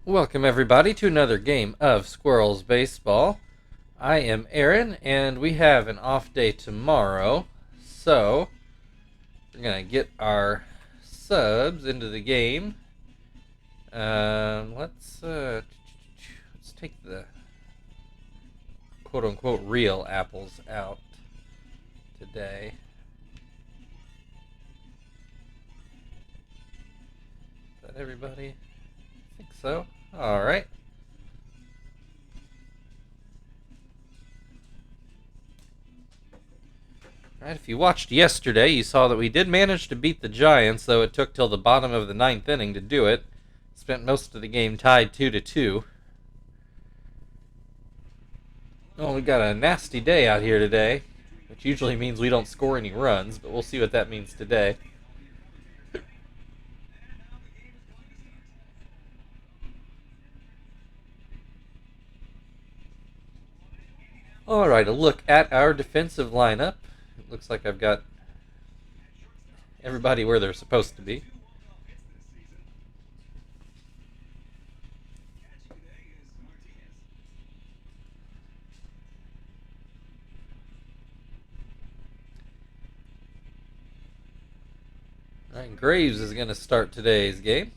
Welcome everybody to another game of Squirrels Baseball. I am Aaron and we have an off day tomorrow, so we're going to get our subs into the game. Let's take the quote-unquote real apples out today. Is that everybody? I think so. Alright. Alright, if you watched yesterday, you saw that we did manage to beat the Giants, though it took till the bottom of the ninth inning to do it. Spent most of the game tied 2-2. Oh, we got a nasty day out here today, which usually means we don't score any runs, but we'll see what that means today. Alright, a look at our defensive lineup. It looks like I've got everybody where they're supposed to be. Alright, Graves is going to start today's game.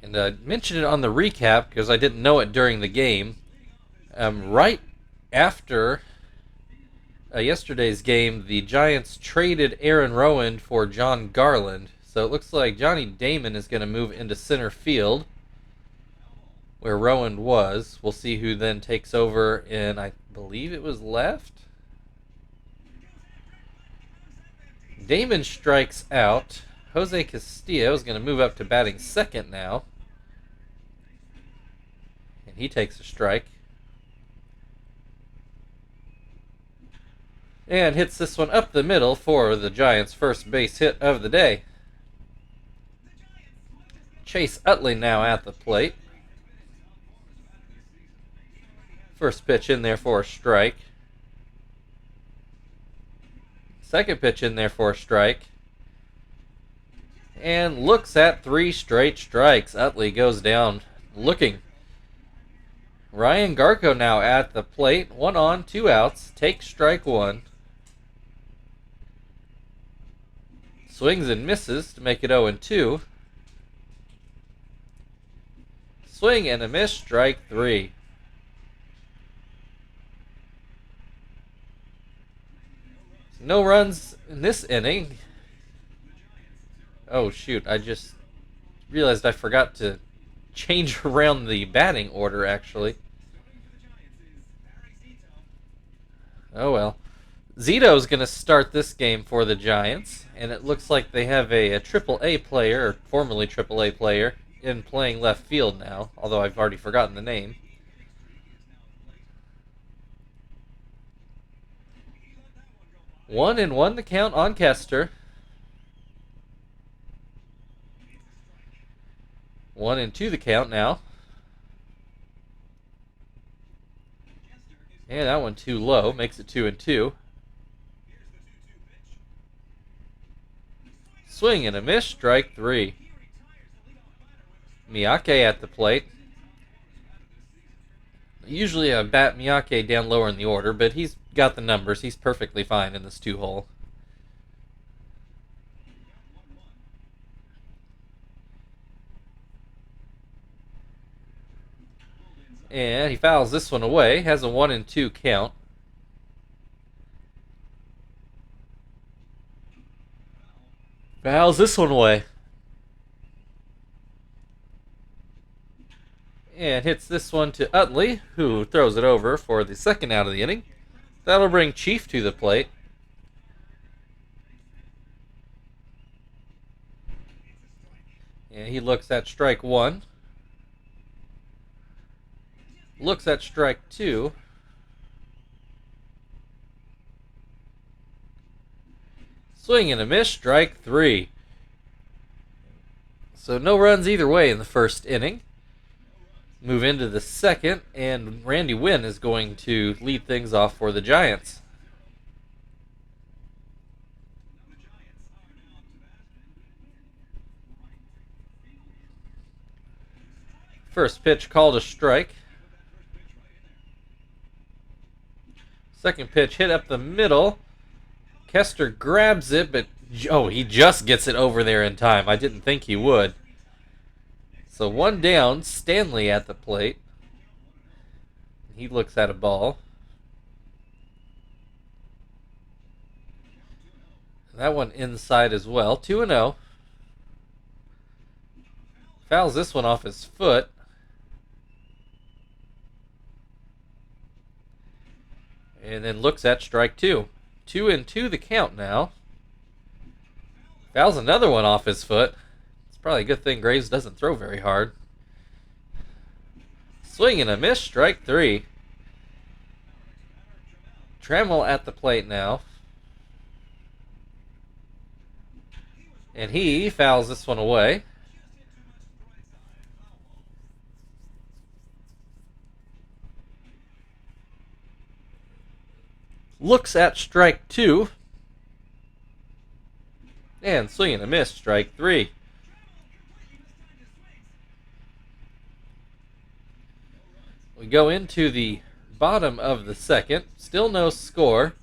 And I mentioned it on the recap because I didn't know it during the game. Right after yesterday's game, the Giants traded Aaron Rowand for John Garland. So it looks like Johnny Damon is going to move into center field, where Rowand was. We'll see who then takes over in, I believe it was left. Damon strikes out. Jose Castillo is going to move up to batting second now. And he takes a strike. And hits this one up the middle for the Giants' first base hit of the day. Chase Utley now at the plate. First pitch in there for a strike. Second pitch in there for a strike. And looks at 3 straight strikes. Utley goes down looking. Ryan Garco now at the plate. 1 on, 2 outs. Takes strike 1. Swings and misses to make it 0-2. Swing and a miss, strike 3. No runs in this inning. Oh shoot, I just realized I forgot to change around the batting order actually. Oh well. Zito's going to start this game for the Giants, and it looks like they have a AAA player, or formerly AAA player, in playing left field now, although I've already forgotten the name. One and one the count on Kester. 1-2 the count now. And that one too low, makes it 2-2. Swing and a miss, strike 3. Miyake at the plate. Usually I bat Miyake down lower in the order, but he's got the numbers. He's perfectly fine in this 2-hole. And he fouls this one away. Has a 1-2 count. Fouls this one away. And hits this one to Utley, who throws it over for the second out of the inning. That'll bring Chief to the plate. And he looks at strike 1. Looks at strike 2. Swing and a miss, strike 3. So no runs either way in the first inning. Move into the second, and Randy Wynn is going to lead things off for the Giants. First pitch called a strike. Second pitch hit up the middle. Kester grabs it, but he just gets it over there in time. I didn't think he would. So one down, Stanley at the plate. He looks at a ball. That one inside as well. 2-0. Fouls this one off his foot. And then looks at strike 2. 2-2 the count now. Fouls another one off his foot. It's probably a good thing Graves doesn't throw very hard. Swing and a miss, strike 3. Trammell at the plate now. And he fouls this one away. Looks at strike 2. And swing and a miss, strike 3. We go into the bottom of the second. Still no score.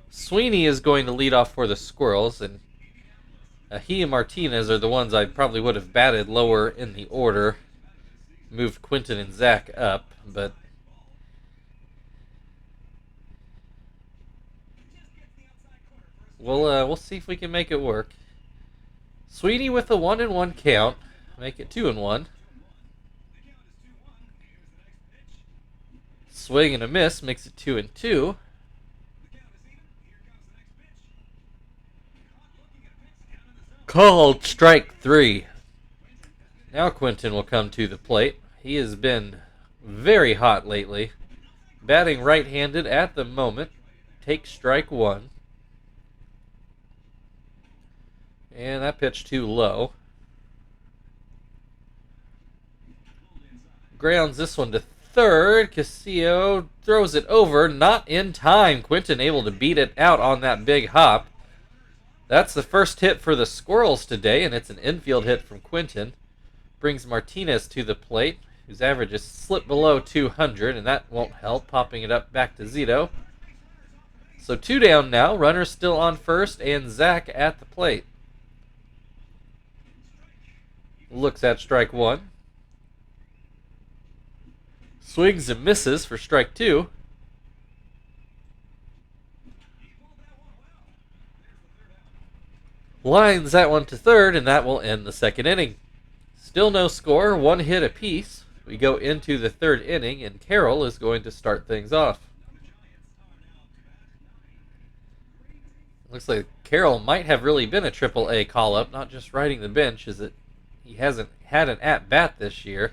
Sweeney is going to lead off for the Squirrels, and he and Martinez are the ones I probably would have batted lower in the order. Moved Quinton and Zach up, but we'll see if we can make it work. Sweeney with a 1-1 count. Make it 2-1. Swing and a miss makes it 2-2. Called strike 3. Now Quinton will come to the plate. He has been very hot lately. Batting right-handed at the moment. Takes strike 1. And that pitch too low. Grounds this one to third. Castillo throws it over. Not in time. Quinton able to beat it out on that big hop. That's the first hit for the Squirrels today, and it's an infield hit from Quinton. Brings Martinez to the plate, whose average is slipped below 200, and that won't help, popping it up back to Zito. So 2 down now. Runners still on first, and Zach at the plate. Looks at strike 1. Swings and misses for strike 2. Lines that one to third, and that will end the second inning. Still no score, 1 hit apiece. We go into the third inning, and Carroll is going to start things off. Looks like Carroll might have really been a Triple-A call-up, not just riding the bench, as he hasn't had an at-bat this year.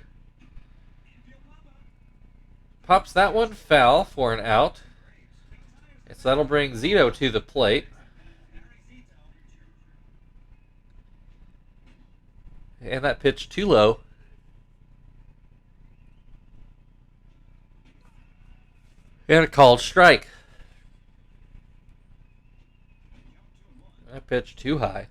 Pops that one foul for an out. So that'll bring Zito to the plate. And that pitch too low. And a called strike. That pitch too high.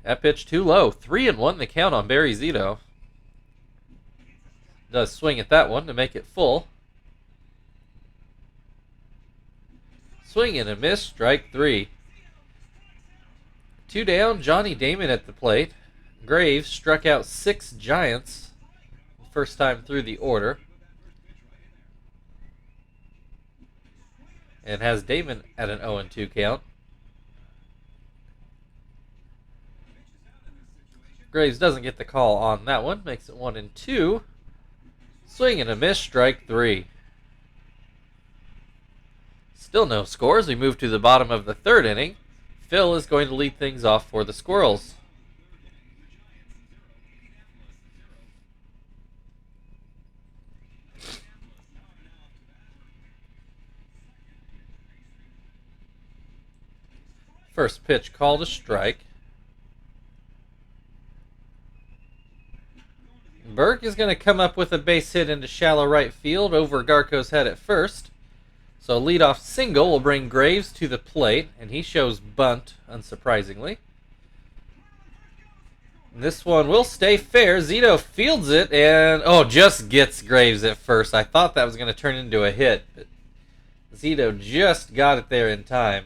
That pitch too low. 3-1 the count on Barry Zito. Does swing at that one to make it full. Swing and a miss, strike 3. 2 down, Johnny Damon at the plate. Graves struck out 6 Giants. First time through the order. And has Damon at an 0-2 count. Graves doesn't get the call on that one. Makes it 1-2. Swing and a miss, strike 3. Still no scores. We move to the bottom of the third inning. Phil is going to lead things off for the Squirrels. First pitch called a strike. Burke is going to come up with a base hit into shallow right field over Garco's head at first. So leadoff single will bring Graves to the plate, and he shows bunt, unsurprisingly. This one will stay fair. Zito fields it and, just gets Graves at first. I thought that was going to turn into a hit, but Zito just got it there in time.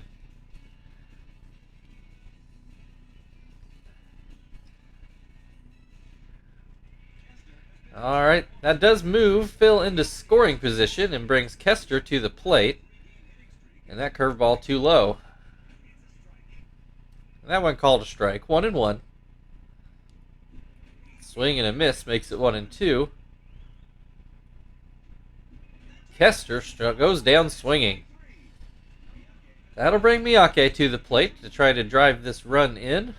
All right, that does move Phil into scoring position and brings Kester to the plate. And that curveball too low. And that one called a strike. 1-1. Swing and a miss makes it 1-2. Kester goes down swinging. That'll bring Miyake to the plate to try to drive this run in.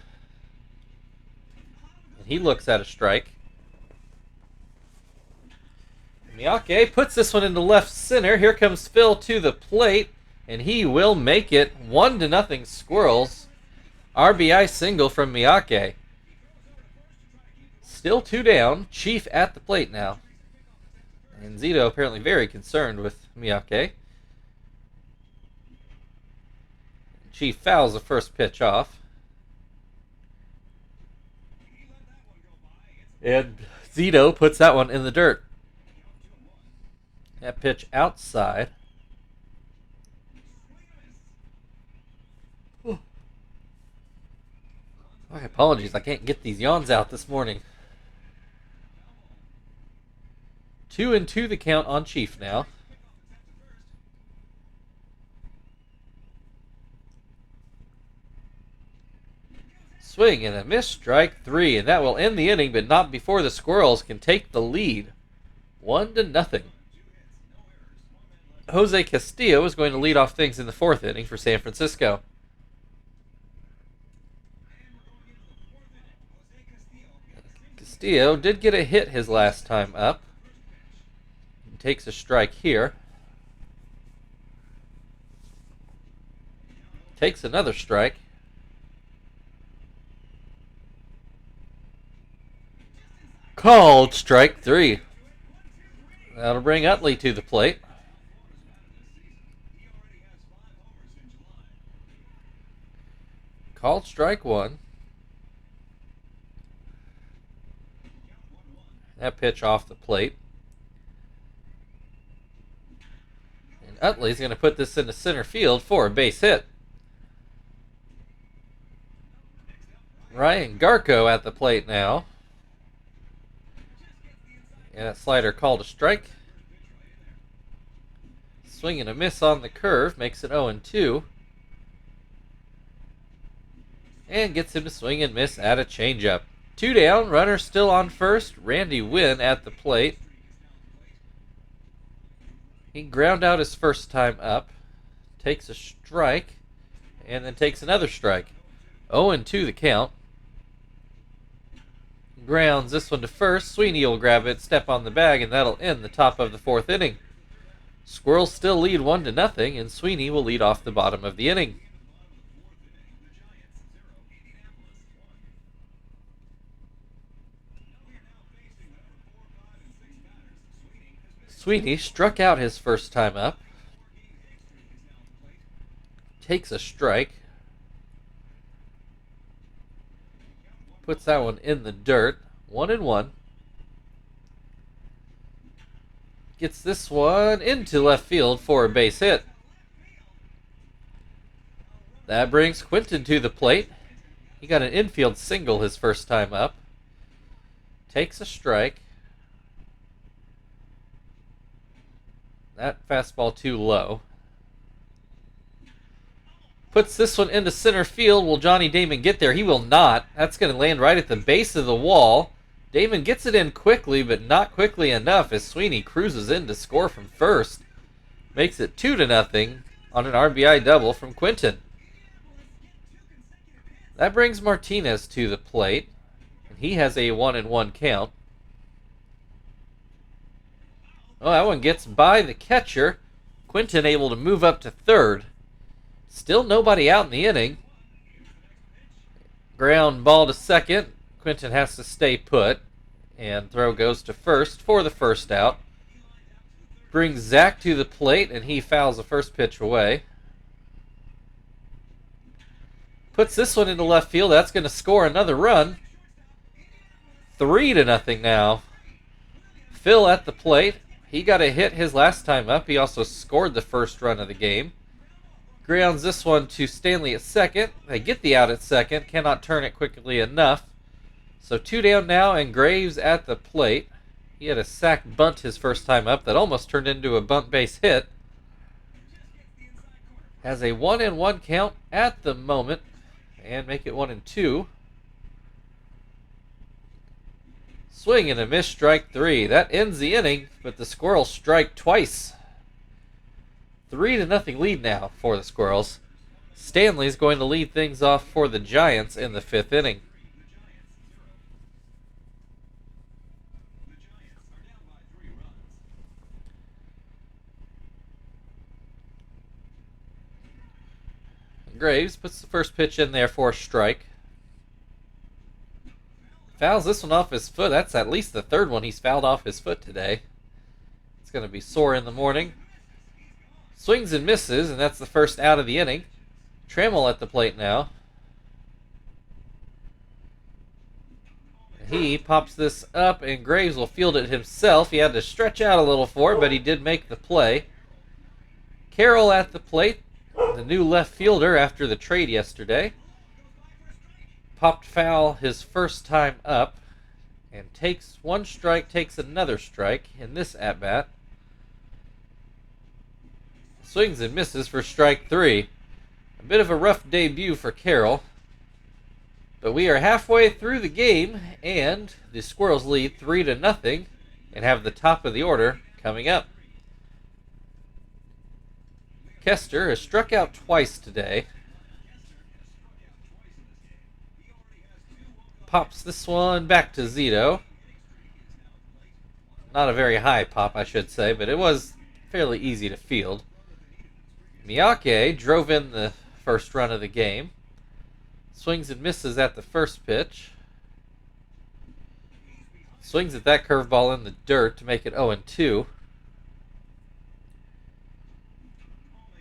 And he looks at a strike. Miyake puts this one into left center. Here comes Phil to the plate, and he will make it 1-0 Squirrels. RBI single from Miyake. Still 2 down. Chief at the plate now. And Zito apparently very concerned with Miyake. Chief fouls the first pitch off. And Zito puts that one in the dirt. That pitch outside. My apologies, I can't get these yawns out this morning. 2-2 the count on Chief now. Swing and a miss, strike 3, and that will end the inning, but not before the Squirrels can take the lead. 1-0. Jose Castillo is going to lead off things in the 4th inning for San Francisco. Castillo did get a hit his last time up. He takes a strike here. Takes another strike. Called strike 3. That'll bring Utley to the plate. Called strike 1. That pitch off the plate. And Utley's going to put this into center field for a base hit. Ryan Garco at the plate now. And that slider called a strike. Swing and a miss on the curve makes it 0-2. And gets him to swing and miss at a changeup. 2 down, runner still on first. Randy Wynn at the plate. He ground out his first time up. Takes a strike. And then takes another strike. 0-2 the count. Grounds this one to first. Sweeney will grab it, step on the bag, and that'll end the top of the 4th inning. Squirrels still lead 1-0, and Sweeney will lead off the bottom of the inning. Sweeney struck out his first time up. Takes a strike. Puts that one in the dirt. 1-1. Gets this one into left field for a base hit. That brings Quinton to the plate. He got an infield single his first time up. Takes a strike. That fastball too low. Puts this one into center field. Will Johnny Damon get there? He will not. That's going to land right at the base of the wall. Damon gets it in quickly, but not quickly enough as Sweeney cruises in to score from first. Makes it 2-0 on an RBI double from Quinton. That brings Martinez to the plate, and he has a 1-1 count. Oh, that one gets by the catcher. Quinton able to move up to third. Still nobody out in the inning. Ground ball to second. Quinton has to stay put. And throw goes to first for the first out. Brings Zach to the plate, and he fouls the first pitch away. Puts this one into left field. That's going to score another run. 3-0 now. Phil at the plate. He got a hit his last time up. He also scored the first run of the game. Grounds this one to Stanley at second. They get the out at second. Cannot turn it quickly enough. So 2 down now, and Graves at the plate. He had a sac bunt his first time up that almost turned into a bunt base hit. Has a 1-1 count at the moment, and make it 1-2. Swing and a miss, strike 3. That ends the inning, but the Squirrels strike twice. 3-0 lead now for the Squirrels. Stanley's going to lead things off for the Giants in the 5th inning. Graves puts the first pitch in there for a strike. Fouls this one off his foot. That's at least the 3rd one he's fouled off his foot today. It's going to be sore in the morning. Swings and misses, and that's the first out of the inning. Trammell at the plate now. He pops this up, and Graves will field it himself. He had to stretch out a little for it, but he did make the play. Carroll at the plate, the new left fielder after the trade yesterday. Popped foul his first time up, and takes one strike, takes another strike in this at-bat. Swings and misses for strike 3. A bit of a rough debut for Carroll. But we are halfway through the game, and the Squirrels lead 3-0 and have the top of the order coming up. Kester has struck out twice today. Pops this one back to Zito. Not a very high pop, I should say, but it was fairly easy to field. Miyake drove in the first run of the game. Swings and misses at the first pitch. Swings at that curveball in the dirt to make it 0-2.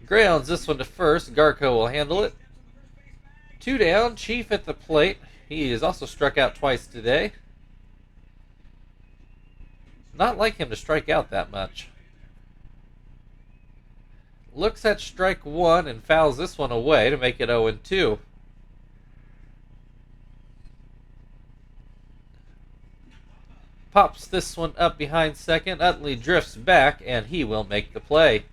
Grounds this one to first. Garco will handle it. 2 down. Chief at the plate. He has also struck out twice today. Not like him to strike out that much. Looks at strike 1 and fouls this one away to make it 0-2. Pops this one up behind second. Utley drifts back, and he will make the play.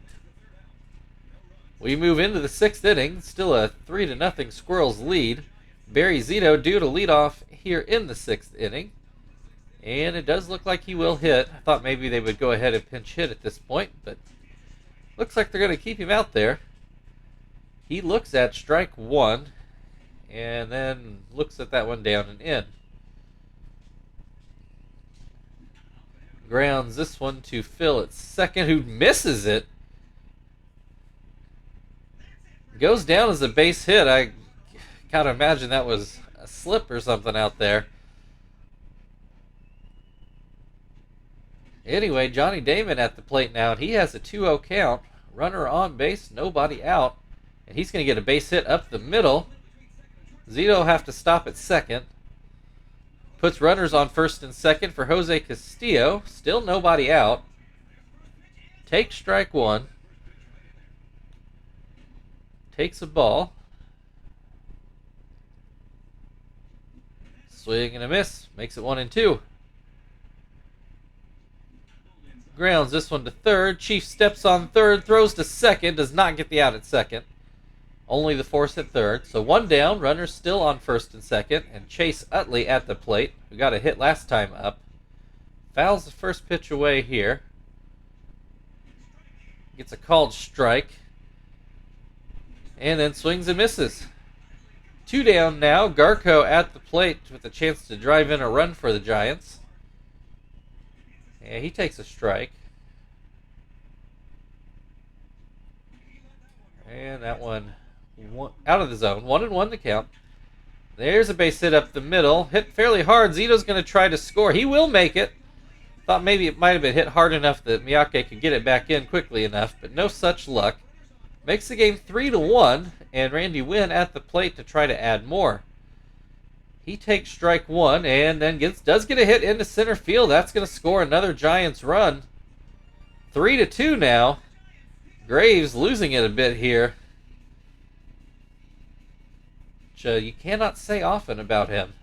We move into the 6th inning. Still a 3-0 Squirrels lead. Barry Zito due to lead off here in the 6th inning. And it does look like he will hit. I thought maybe they would go ahead and pinch hit at this point, but looks like they're going to keep him out there. He looks at strike 1 and then looks at that one down and in. Grounds this one to Phil at second, who misses it. Goes down as a base hit. I gotta imagine that was a slip or something out there. Anyway, Johnny Damon at the plate now, and he has a 2-0 count. Runner on base, nobody out. And he's going to get a base hit up the middle. Zito will have to stop at second. Puts runners on first and second for Jose Castillo. Still nobody out. Takes strike 1. Takes a ball. Swing and a miss. Makes it 1-2. Grounds this one to third. Chief steps on third. Throws to second. Does not get the out at second. Only the force at third. So 1 down. Runners still on first and second. And Chase Utley at the plate, who got a hit last time up. Fouls the first pitch away here. Gets a called strike. And then swings and misses. 2 down now. Garco at the plate with a chance to drive in a run for the Giants. And he takes a strike. And that one out of the zone. 1-1 to count. There's a base hit up the middle. Hit fairly hard. Zito's going to try to score. He will make it. Thought maybe it might have been hit hard enough that Miyake could get it back in quickly enough, but no such luck. Makes the game 3-1, and Randy Wynn at the plate to try to add more. He takes strike one and then does get a hit into center field. That's going to score another Giants run. 3-2 now. Graves losing it a bit here, which you cannot say often about him.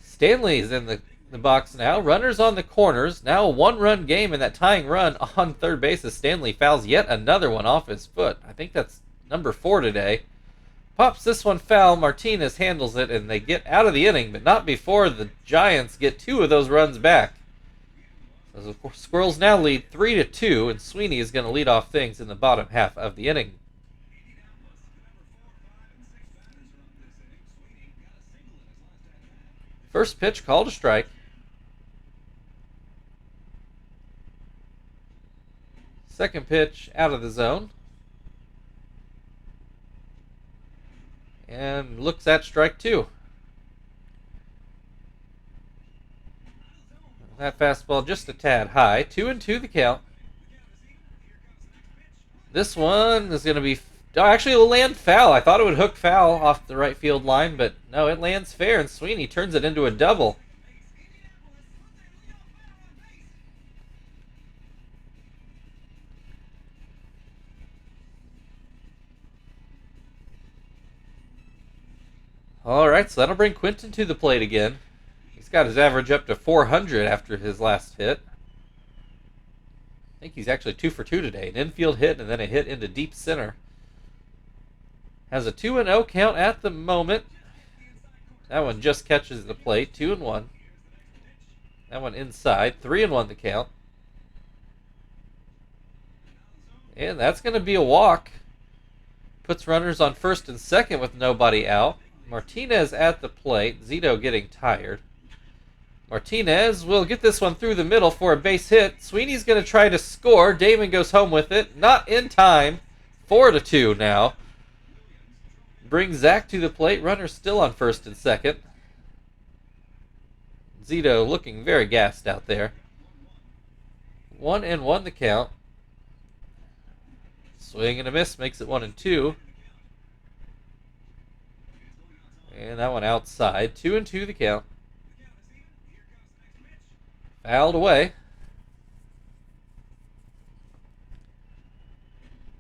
Stanley's in the box now. Runners on the corners. Now a one-run game, and that tying run on third base as Stanley fouls yet another one off his foot. I think that's number 4 today. Pops this one foul. Martinez handles it, and they get out of the inning, but not before the Giants get 2 of those runs back. So the Squirrels now lead 3-2, and Sweeney is going to lead off things in the bottom half of the inning. First pitch called a strike. Second pitch out of the zone. And looks at strike 2. That fastball just a tad high. 2-2 the count. This one is going to be... Oh, actually, it'll land foul. I thought it would hook foul off the right field line, but no, it lands fair, and Sweeney turns it into a double. All right, so that'll bring Quinton to the plate again. He's got his average up to 400 after his last hit. I think he's actually 2 for 2 today. An infield hit and then a hit into deep center. Has a 2-0 count at the moment. That one just catches the plate. 2-1. That one inside. 3-1 the count. And that's going to be a walk. Puts runners on first and second with nobody out. Martinez at the plate. Zito getting tired. Martinez will get this one through the middle for a base hit. Sweeney's going to try to score. Damon goes home with it. Not in time. 4-2 now. Brings Zach to the plate. Runner still on first and second. Zito looking very gassed out there. 1-1 the count. Swing and a miss makes it 1-2. And that one outside. 2-2 the count. Fouled away.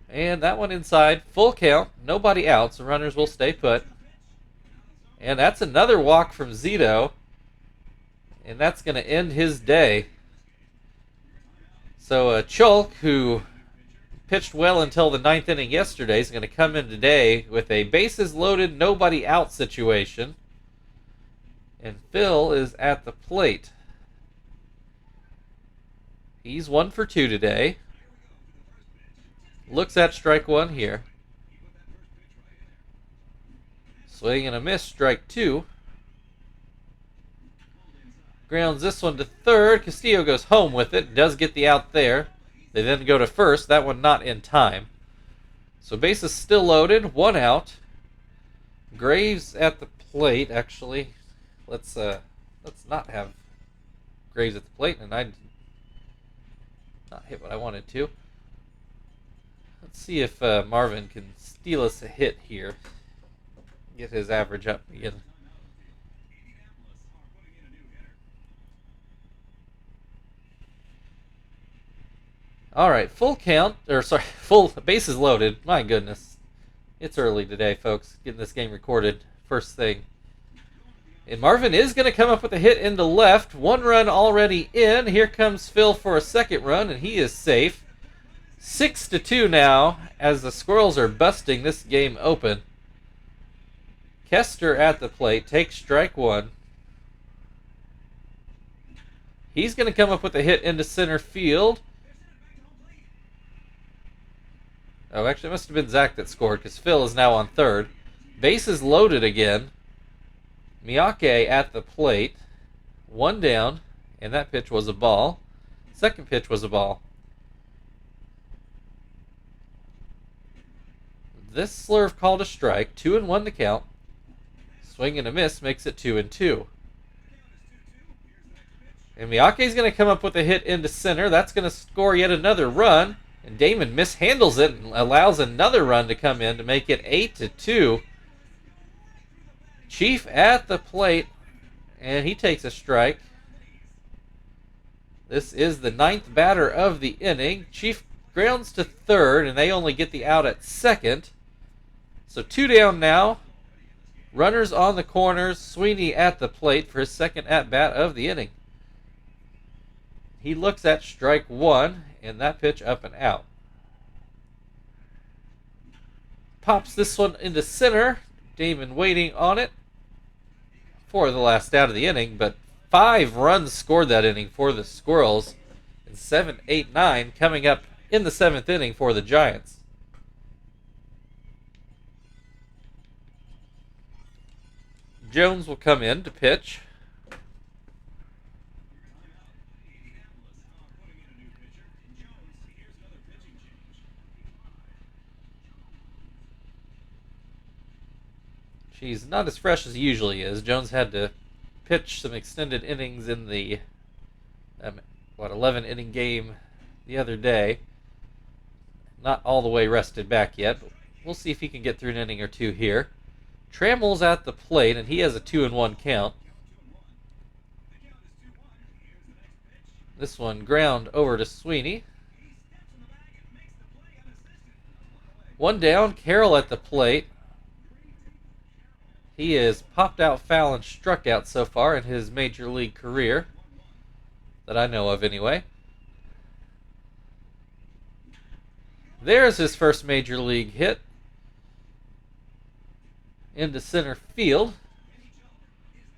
And that one inside. Full count. Nobody out, so runners will stay put. And that's another walk from Zito. And that's going to end his day. So Cholk, who pitched well until the 9th inning yesterday, is going to come in today with a bases loaded, nobody out situation. And Phil is at the plate. He's 1 for 2 today. Looks at strike 1 here. Swing and a miss, strike 2. Grounds this one to third. Castillo goes home with it. Does get the out there. They then go to first. That one not in time. So bases still loaded. 1 out. Graves at the plate. Actually, let's not have Graves at the plate, and I not hit what I wanted to. Let's see if Marvin can steal us a hit here. Get his average up again. All right, full bases loaded. My goodness. It's early today, folks. Getting this game recorded first thing. And Marvin is going to come up with a hit into left. 1 run already in. Here comes Phil for a second run, and he is safe. 6-2 now as the Squirrels are busting this game open. Kester at the plate takes strike 1. He's going to come up with a hit into center field. Oh, actually, it must have been Zach that scored because Phil is now on third. Bases loaded again. Miyake at the plate. 1 down, and that pitch was a ball. Second pitch was a ball. This slurve called a strike. 2-1 the count. Swing and a miss makes it 2-2. And Miyake's going to come up with a hit into center. That's going to score yet another run. And Damon mishandles it and allows another run to come in to make it 8-2. Chief at the plate, and he takes a strike. This is the 9th batter of the inning. Chief grounds to third, and they only get the out at second. So 2 down now. Runners on the corners. Sweeney at the plate for his second at-bat of the inning. He looks at strike one, and that pitch up and out. Pops this one into center. Damon waiting on it for the last out of the inning, but 5 runs scored that inning for the Squirrels, and 7, 8, 9 coming up in the 7th inning for the Giants. Jones will come in to pitch. She's not as fresh as he usually is. Jones had to pitch some extended innings in the 11-inning game the other day. Not all the way rested back yet, but we'll see if he can get through an inning or two here. Trammell's at the plate, and he has a 2-1 count. This one ground over to Sweeney. 1 down, Carroll at the plate. He has popped out foul and struck out so far in his major league career, that I know of anyway. There's his first major league hit into center field.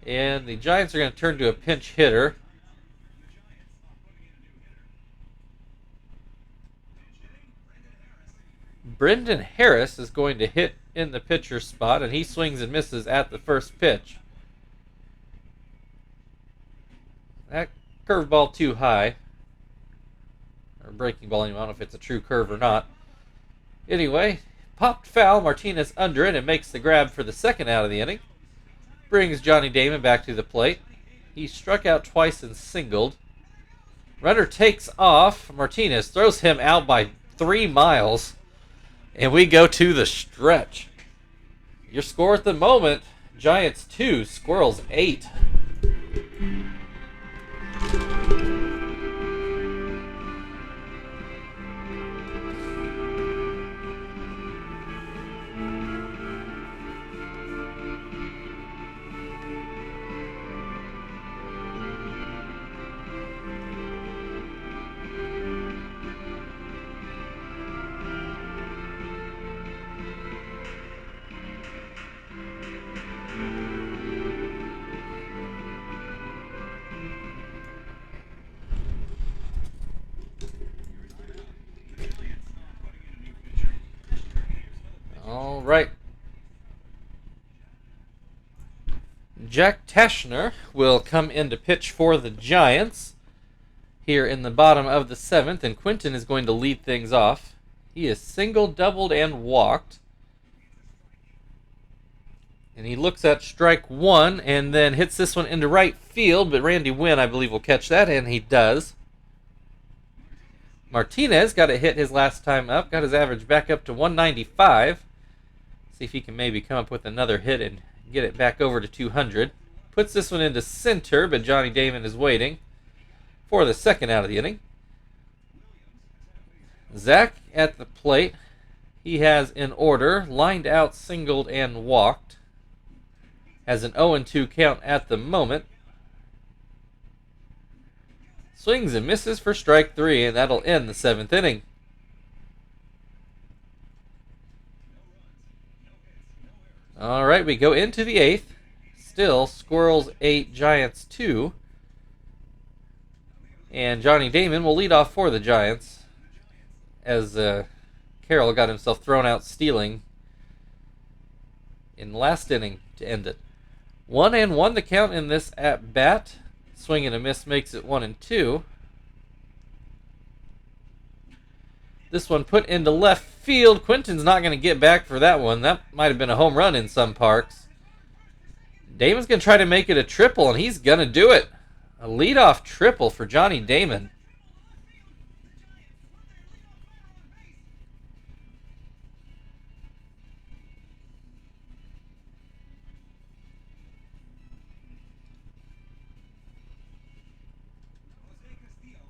And the Giants are going to turn to a pinch hitter. Brendan Harris is going to hit in the pitcher spot, and he swings and misses at the first pitch. That curveball too high. Or breaking ball, I don't know if it's a true curve or not. Anyway, popped foul, Martinez under it, and makes the grab for the second out of the inning. Brings Johnny Damon back to the plate. He struck out twice and singled. Runner takes off. Martinez throws him out by 3 miles. And we go to the stretch. Your score at the moment, Giants 2, Squirrels 8. All right. Jack Tashner will come in to pitch for the Giants here in the bottom of the 7th, and Quinton is going to lead things off. He is singled, doubled, and walked. And he looks at strike one and then hits this one into right field, but Randy Wynn, I believe, will catch that, and he does. Martinez got a hit his last time up, got his average back up to 195. See if he can maybe come up with another hit and get it back over to 200. Puts this one into center, but Johnny Damon is waiting for the second out of the inning. Zach at the plate. He has in order, lined out, singled, and walked. Has an 0-2 count at the moment. Swings and misses for strike 3, and that'll end the 7th inning. All right, we go into the 8th. Still, Squirrels 8, Giants 2. And Johnny Damon will lead off for the Giants as Carroll got himself thrown out stealing in the last inning to end it. 1-1 the count in this at-bat. Swing and a miss makes it 1-2. This one put into left field. Quinton's not going to get back for that one. That might have been a home run in some parks. Damon's going to try to make it a triple, and he's going to do it. A leadoff triple for Johnny Damon.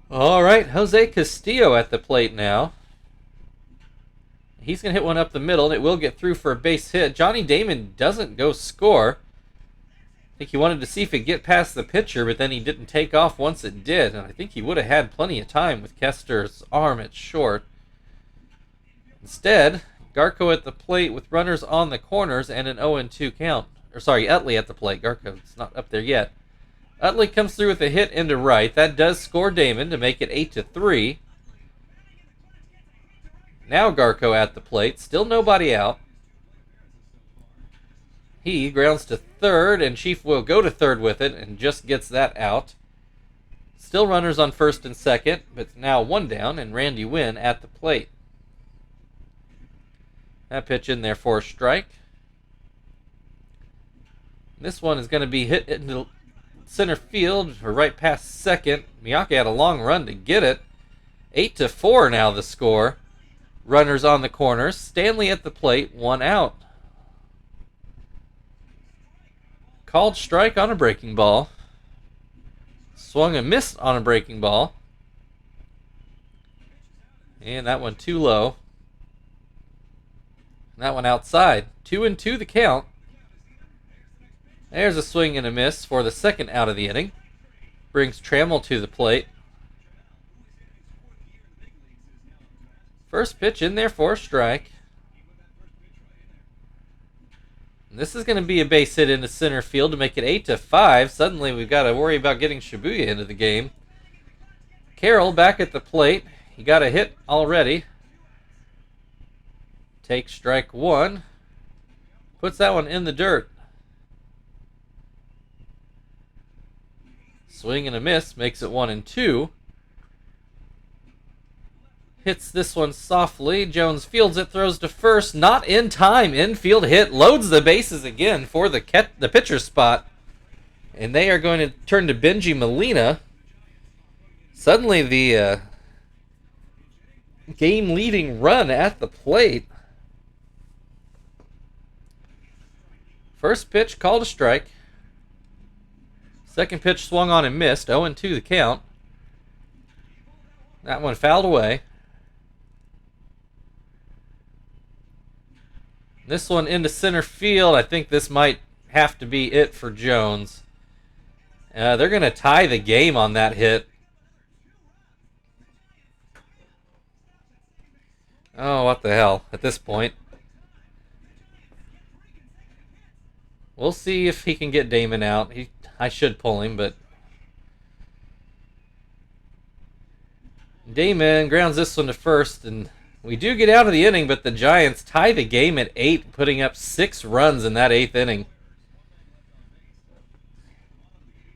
All right, Jose Castillo at the plate now. He's going to hit one up the middle, and it will get through for a base hit. Johnny Damon doesn't go score. I think he wanted to see if he'd get past the pitcher, but then he didn't take off once it did. And I think he would have had plenty of time with Kester's arm at short. Instead, Garco at the plate with runners on the corners and an 0-2 count. Or sorry, Utley at the plate. Garco's not up there yet. Utley comes through with a hit into right. That does score Damon to make it 8-3. Now Garco at the plate. Still nobody out. He grounds to third, and Chief will go to third with it and just gets that out. Still runners on first and second, but now one down, and Randy Wynn at the plate. That pitch in there for a strike. This one is going to be hit into center field or right past second. Miyake had a long run to get it. 8-4 now the score. Runners on the corners. Stanley at the plate, one out. Called strike on a breaking ball. Swung and missed on a breaking ball. And that one too low. And that one outside. 2-2 the count. There's a swing and a miss for the second out of the inning. Brings Trammell to the plate. First pitch in there for a strike. This is going to be a base hit into center field to make it 8-5. Suddenly we've got to worry about getting Shibuya into the game. Carroll back at the plate. He got a hit already. Takes strike one. Puts that one in the dirt. Swing and a miss makes it 1-2. Hits this one softly. Jones fields it, throws to first. Not in time. Infield hit. Loads the bases again for the pitcher spot. And they are going to turn to Benji Molina. Suddenly the game-leading run at the plate. First pitch called a strike. Second pitch swung on and missed. 0-2 the count. That one fouled away. This one into center field. I think this might have to be it for Jones. They're going to tie the game on that hit. Oh, what the hell at this point. We'll see if he can get Damon out. I should pull him, but Damon grounds this one to first, and we do get out of the inning, but the Giants tie the game at 8, putting up 6 runs in that 8th inning.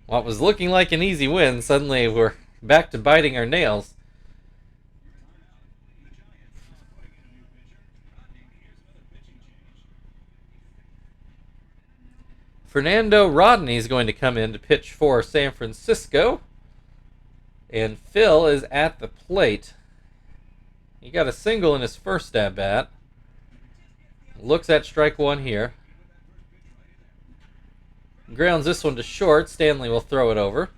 What was looking like an easy win, suddenly we're back to biting our nails. Fernando Rodney is going to come in to pitch for San Francisco. And Phil is at the plate. He got a single in his first at-bat. Looks at strike one here. Grounds this one to short. Stanley will throw it over.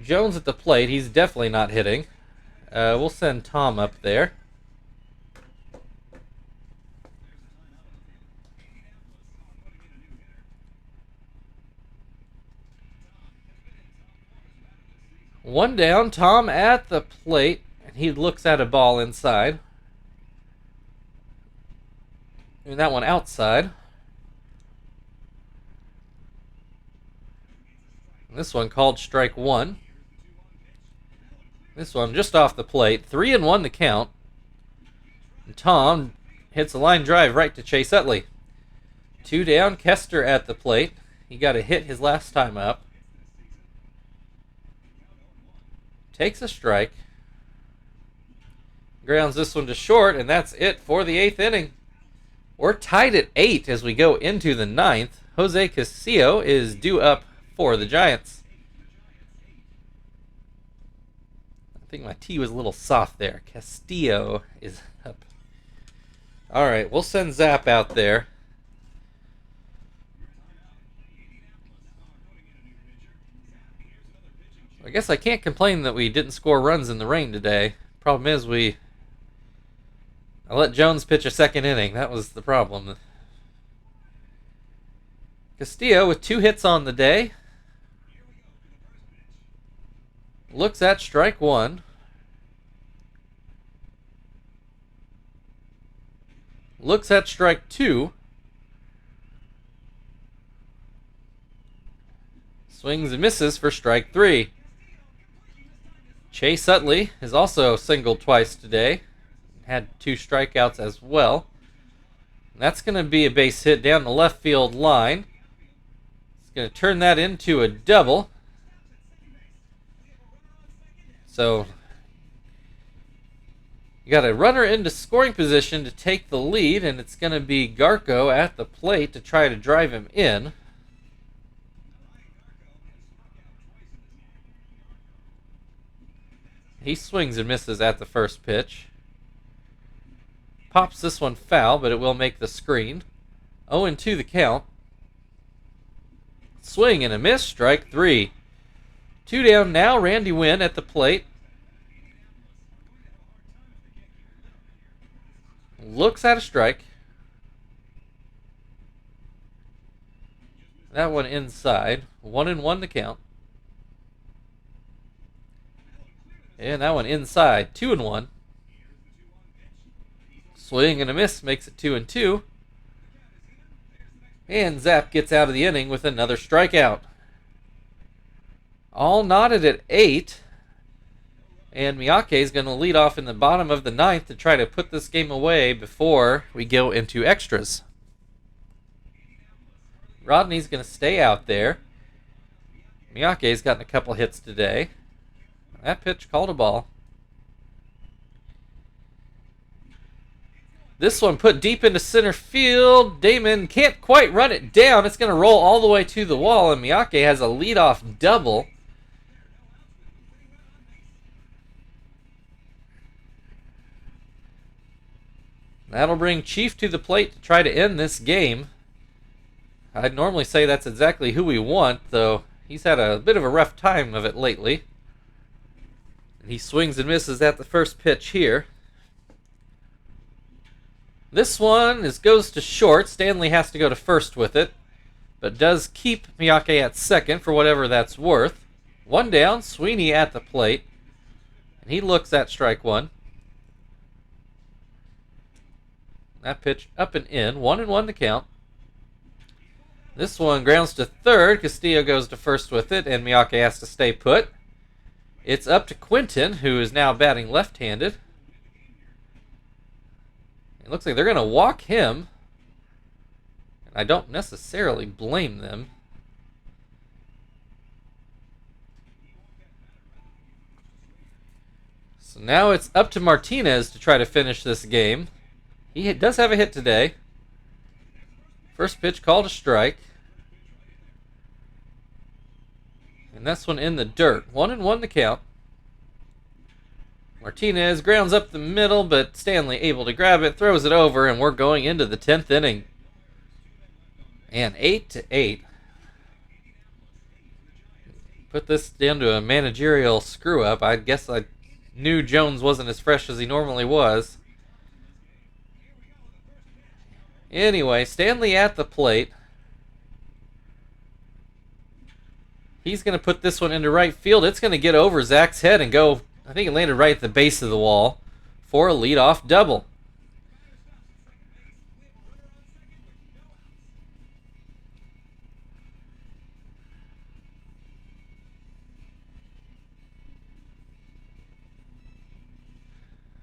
Jones at the plate. He's definitely not hitting. We'll send Tom up there. One down, Tom at the plate, and he looks at a ball inside. And that one outside. And this one called strike one. This one just off the plate. 3-1 the count. And Tom hits a line drive right to Chase Utley. 2 down, Kester at the plate. He got a hit his last time up. Takes a strike. Grounds this one to short, and that's it for the 8th inning. We're tied at 8 as we go into the 9th. Jose Castillo is due up for the Giants. I think my T was a little soft there. Castillo is up. All right, we'll send Zap out there. I guess I can't complain that we didn't score runs in the rain today. Problem is I let Jones pitch a second inning. That was the problem. Castillo with 2 hits on the day. Looks at strike 1. Looks at strike 2. Swings and misses for strike 3. Chase Utley has also singled twice today. Had 2 strikeouts as well. And that's going to be a base hit down the left field line. It's going to turn that into a double. So you got a runner into scoring position to take the lead, and it's going to be Garco at the plate to try to drive him in. He swings and misses at the first pitch. Pops this one foul, but it will make the screen. 0-2 the count. Swing and a miss, strike 3. 2 down now, Randy Wynn at the plate. Looks at a strike. That one inside. 1-1 the count. And that one inside. 2-1. Swing and a miss makes it 2-2. And Zapp gets out of the inning with another strikeout. All knotted at 8. And Miyake is going to lead off in the bottom of the 9th to try to put this game away before we go into extras. Rodney's going to stay out there. Miyake's gotten a couple hits today. That pitch called a ball. This one put deep into center field. Damon can't quite run it down. It's going to roll all the way to the wall, and Miyake has a leadoff double. That'll bring Chief to the plate to try to end this game. I'd normally say that's exactly who we want, though he's had a bit of a rough time of it lately. And he swings and misses at the first pitch here. This one goes to short. Stanley has to go to first with it, but does keep Miyake at second for whatever that's worth. 1 down, Sweeney at the plate, and he looks at strike 1. That pitch up and in. 1-1 to count. This one grounds to third. Castillo goes to first with it, and Miyake has to stay put. It's up to Quinton, who is now batting left-handed. It looks like they're going to walk him. And I don't necessarily blame them. So now it's up to Martinez to try to finish this game. He does have a hit today. First pitch called a strike. And this one in the dirt. 1-1 the count. Martinez grounds up the middle, but Stanley able to grab it, throws it over, and we're going into the 10th inning. And 8-8. Put this down to a managerial screw-up. I guess I knew Jones wasn't as fresh as he normally was. Anyway, Stanley at the plate. He's going to put this one into right field. It's going to get over Zach's head and go, I think it landed right at the base of the wall for a leadoff double.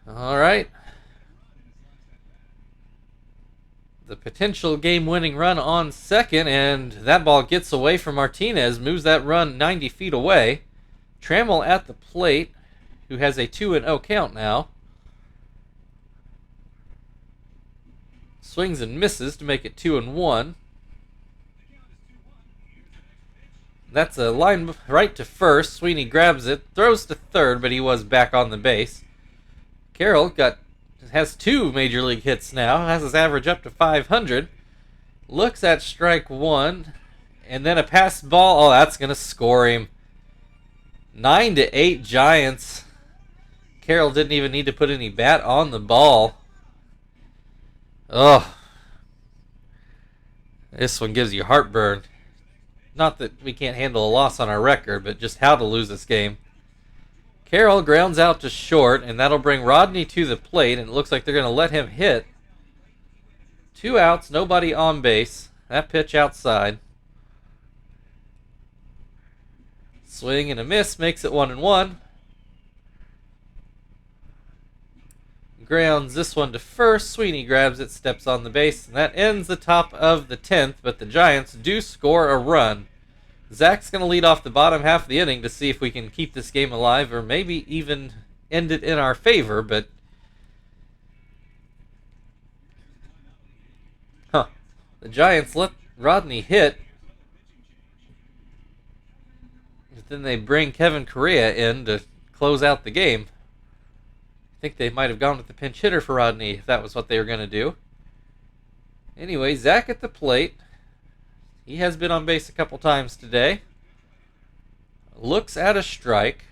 All right. The potential game-winning run on second, and that ball gets away from Martinez, moves that run 90 feet away. Trammell at the plate, who has a 2-0 count now. Swings and misses to make it 2-1. That's a line right to first. Sweeney grabs it, throws to third, but he was back on the base. Carroll has 2 major league hits now, has his average up to 500. Looks at strike 1, and then a pass ball. Oh, that's going to score him. 9-8 Giants. Carroll didn't even need to put any bat on the ball. Oh, this one gives you heartburn. Not that we can't handle a loss on our record, but just how to lose this game. Carroll grounds out to short, and that'll bring Rodney to the plate, and it looks like they're going to let him hit. 2 outs, nobody on base. That pitch outside. Swing and a miss makes it 1-1. Grounds this one to first. Sweeney grabs it, steps on the base, and that ends the top of the 10th, but the Giants do score a run. Zach's going to lead off the bottom half of the inning to see if we can keep this game alive or maybe even end it in our favor, but the Giants let Rodney hit, but then they bring Kevin Correa in to close out the game. I think they might have gone with the pinch hitter for Rodney if that was what they were going to do. Anyway, Zach at the plate. He has been on base a couple times today. Looks at a strike.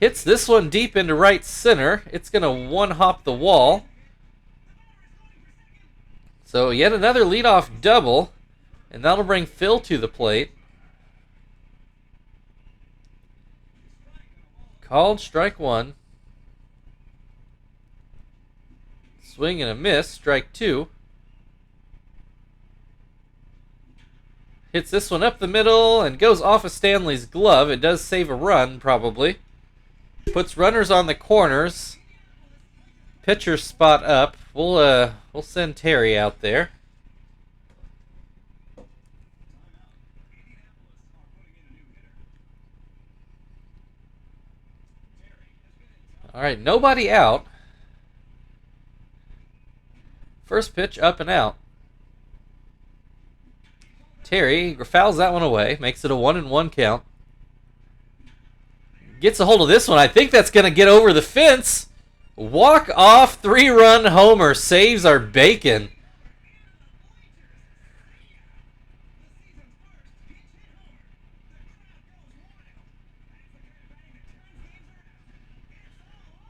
Hits this one deep into right center. It's going to one-hop the wall. So yet another leadoff double, and that'll bring Phil to the plate. Called strike 1. Swing and a miss, strike 2. Hits this one up the middle and goes off of Stanley's glove. It does save a run, probably. Puts runners on the corners. Pitcher spot up. We'll send Terry out there. All right, nobody out. First pitch up and out. Terry fouls that one away, makes it a 1-1 count. Gets a hold of this one. I think that's going to get over the fence. Walk-off 3-run homer saves our bacon.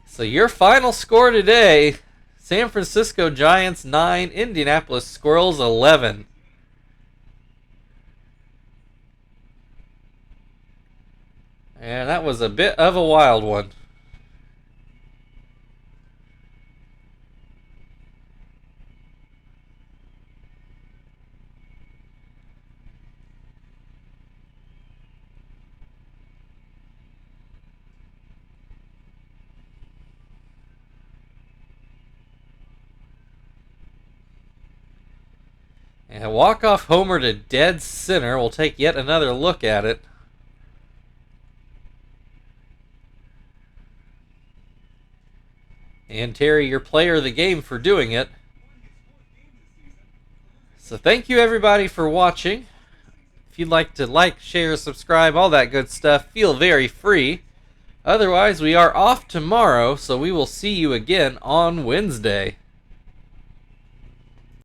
So your final score today, San Francisco Giants 9, Indianapolis Squirrels 11. And that was a bit of a wild one. And a walk-off homer to dead center. We'll take yet another look at it. And Terry, your player of the game for doing it. So thank you everybody for watching. If you'd like to like, share, subscribe, all that good stuff, feel very free. Otherwise, we are off tomorrow, so we will see you again on Wednesday.